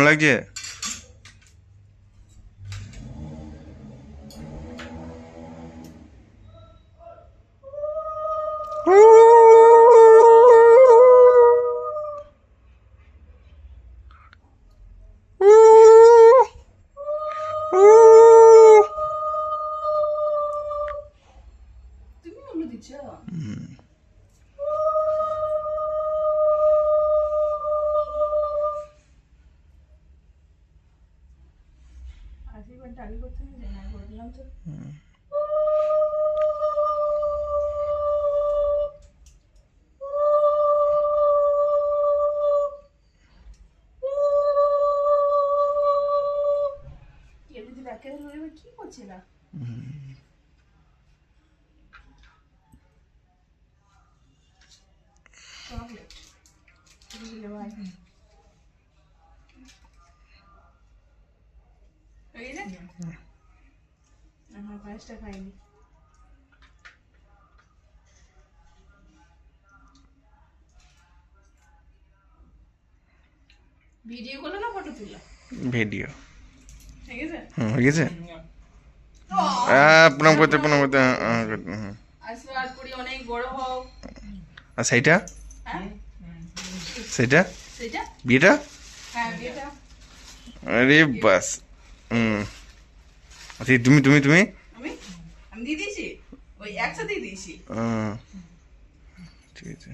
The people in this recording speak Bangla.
লাগছে? তুমি ওগুলো দিচ্ছ? আশীর্বাদটা আগে করতে হবে না, বললাম তো। এমনিতে ব্যাকের ধরে কি করছে না? চকলেট দিলে ভাই এই যে আমার পায়েসটা খাইনি। ভিডিও করলো না ফটো তুললো? ভিডিও। ঠিক আছে, হয়ে গেছে। প্রণাম করতে আশীর্বাদ করি অনেক বড় হও। আর সেইটা হ্যাঁ সেইটা সেটা, বিয়েটা? হ্যাঁ বিয়েটা। আরে বাস। আচ্ছা তুমি তুমি তুমি আমি আমি দিয়ে দিয়েছি, ওই একসাথেই দিয়েছি। ঠিক আছে।